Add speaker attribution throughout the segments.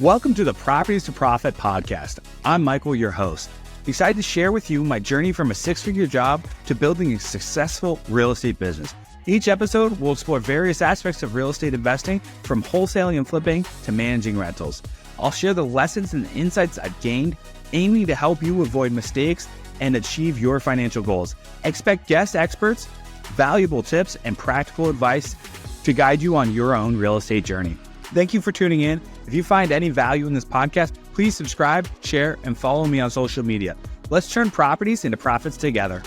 Speaker 1: Welcome to the Properties to Profit podcast. I'm Michael, your host. Excited to share with you my journey from a six-figure job to building a successful real estate business. Each episode will explore various aspects of real estate investing, from wholesaling and flipping to managing rentals. I'll share the lessons and insights I've gained, aiming to help you avoid mistakes and achieve your financial goals. Expect guest experts, valuable tips, and practical advice to guide you on your own real estate journey. Thank you for tuning in. If you find any value in this podcast, please subscribe, share, and follow me on social media. Let's turn properties into profits together.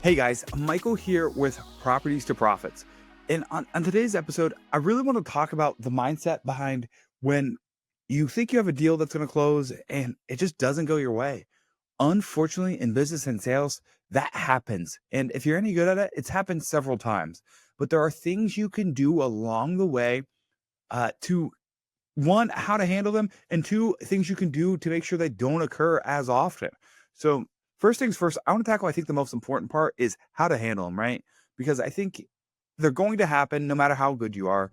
Speaker 1: Hey guys, Michael here with Properties to Profits. And on today's episode, I really want to talk about the mindset behind when you think you have a deal that's going to close and it just doesn't go your way. Unfortunately, in business and sales, that happens. And if you're any good at it, it's happened several times. But there are things you can do along the way to, one, how to handle them, and two, things you can do to make sure they don't occur as often. So first things first, I want to tackle, I think the most important part is how to handle them, right? Because I think they're going to happen no matter how good you are.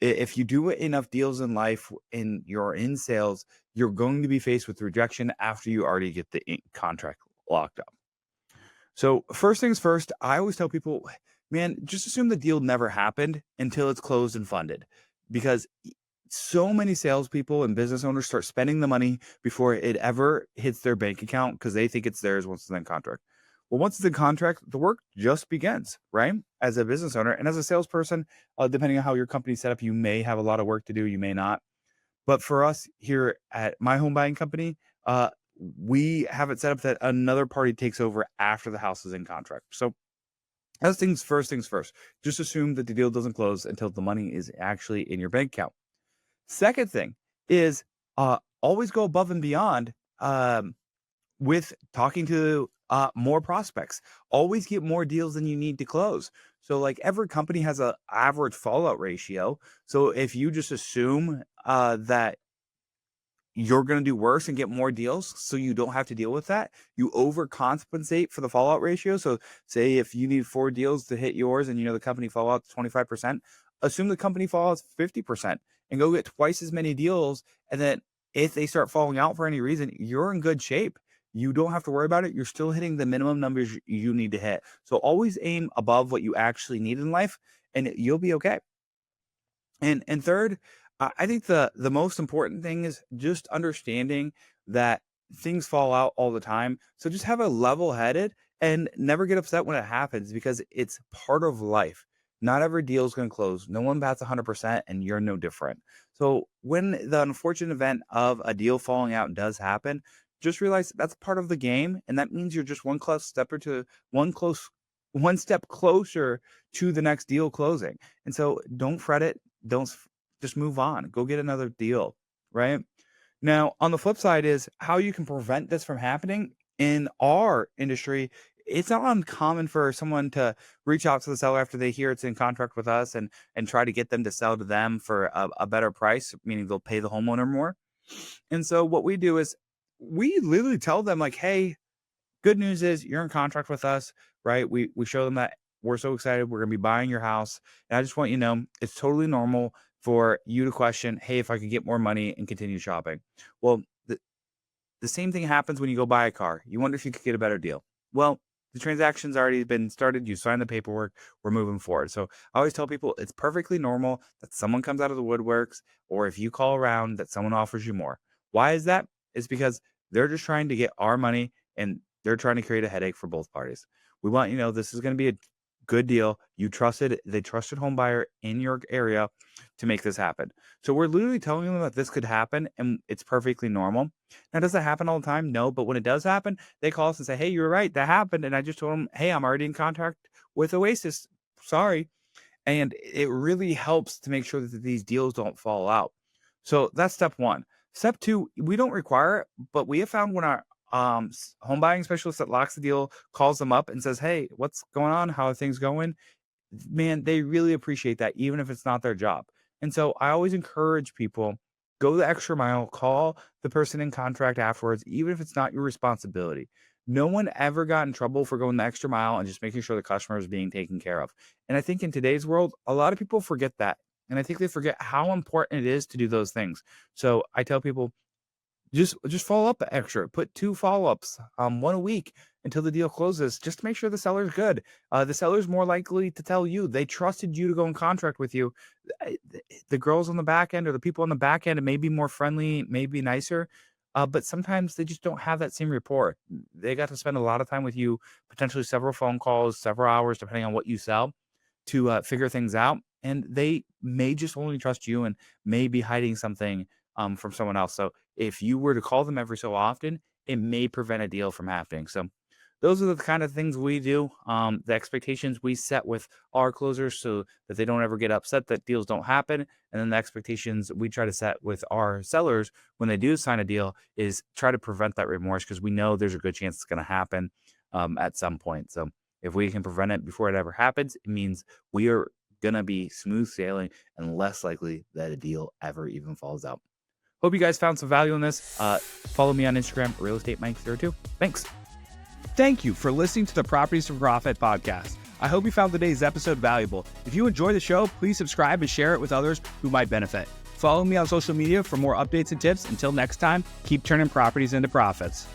Speaker 1: If you do enough deals in life and you're in sales, you're going to be faced with rejection after you already get the contract locked up. So first things first, I always tell people, man, just assume the deal never happened until it's closed and funded. Because so many salespeople and business owners start spending the money before it ever hits their bank account because they think it's theirs once it's in contract. Well, once it's in contract, the work just begins, right? As a business owner and as a salesperson, depending on how your company's set up, you may have a lot of work to do, you may not. But for us here at my home buying company, we have it set up that another party takes over after the house is in contract. So as things first, just assume that the deal doesn't close until the money is actually in your bank account. Second thing is always go above and beyond with talking to more prospects. Always get more deals than you need to close. So like every company has an average fallout ratio. So if you just assume that you're going to do worse and get more deals so you don't have to deal with that, you overcompensate for the fallout ratio. So say if you need 4 deals to hit yours and you know the company fallout's 25%, assume the company fallout's 50% and go get twice as many deals. And then if they start falling out for any reason, you're in good shape. You don't have to worry about it. You're still hitting the minimum numbers you need to hit. So always aim above what you actually need in life and you'll be okay. And third, I think the most important thing is just understanding that things fall out all the time. So just have a level-headed and never get upset when it happens because it's part of life. Not every deal is going to close. No one bats 100% and you're no different. So when the unfortunate event of a deal falling out does happen, just realize that's part of the game. And that means you're just one step closer to the next deal closing. And so don't fret it. Just move on. Go get another deal, right? Now, on the flip side is how you can prevent this from happening. In our industry, it's not uncommon for someone to reach out to the seller after they hear it's in contract with us and try to get them to sell to them for a better price, meaning they'll pay the homeowner more. And so what we do is we literally tell them like, hey, good news is you're in contract with us, right? We show them that we're so excited. We're going to be buying your house. And I just want you to know it's totally normal for you to question, hey, if I could get more money and continue shopping. Well, the same thing happens when you go buy a car. You wonder if you could get a better deal. Well, the transaction's already been started. You signed the paperwork. We're moving forward. So I always tell people it's perfectly normal that someone comes out of the woodworks, or if you call around that someone offers you more. Why is that? It's because they're just trying to get our money and they're trying to create a headache for both parties. We want you to know this is going to be a good deal. They trusted home buyer in your area to make this happen. So we're literally telling them that this could happen and it's perfectly normal. Now, does that happen all the time? No, but when it does happen, they call us and say, hey, you were right, that happened. And I just told them, hey, I'm already in contract with Oasis. Sorry. And it really helps to make sure that these deals don't fall out. So that's step one. Step two, we don't require it, but we have found when our home buying specialist that locks the deal calls them up and says, hey, what's going on? How are things going? Man, they really appreciate that, even if it's not their job. And so I always encourage people, go the extra mile, call the person in contract afterwards, even if it's not your responsibility. No one ever got in trouble for going the extra mile and just making sure the customer is being taken care of. And I think in today's world, a lot of people forget that. And I think they forget how important it is to do those things. So I tell people, just follow up extra. Put 2 follow-ups, 1 a week until the deal closes, just to make sure the seller's good. The seller's more likely to tell you. They trusted you to go in contract with you. The girls on the back end or the people on the back end may be more friendly, maybe nicer, but sometimes they just don't have that same rapport. They got to spend a lot of time with you, potentially several phone calls, several hours, depending on what you sell, to figure things out. And they may just only trust you and may be hiding something from someone else. So if you were to call them every so often, it may prevent a deal from happening. So those are the kind of things we do. The expectations we set with our closers so that they don't ever get upset that deals don't happen. And then the expectations we try to set with our sellers when they do sign a deal is try to prevent that remorse, because we know there's a good chance it's going to happen at some point. So if we can prevent it before it ever happens, it means we are going to be smooth sailing and less likely that a deal ever even falls out. Hope you guys found some value in this. Follow me on Instagram, RealEstateMike02. Thanks. Thank you for listening to the Properties for Profit podcast. I hope you found today's episode valuable. If you enjoy the show, please subscribe and share it with others who might benefit. Follow me on social media for more updates and tips. Until next time, keep turning properties into profits.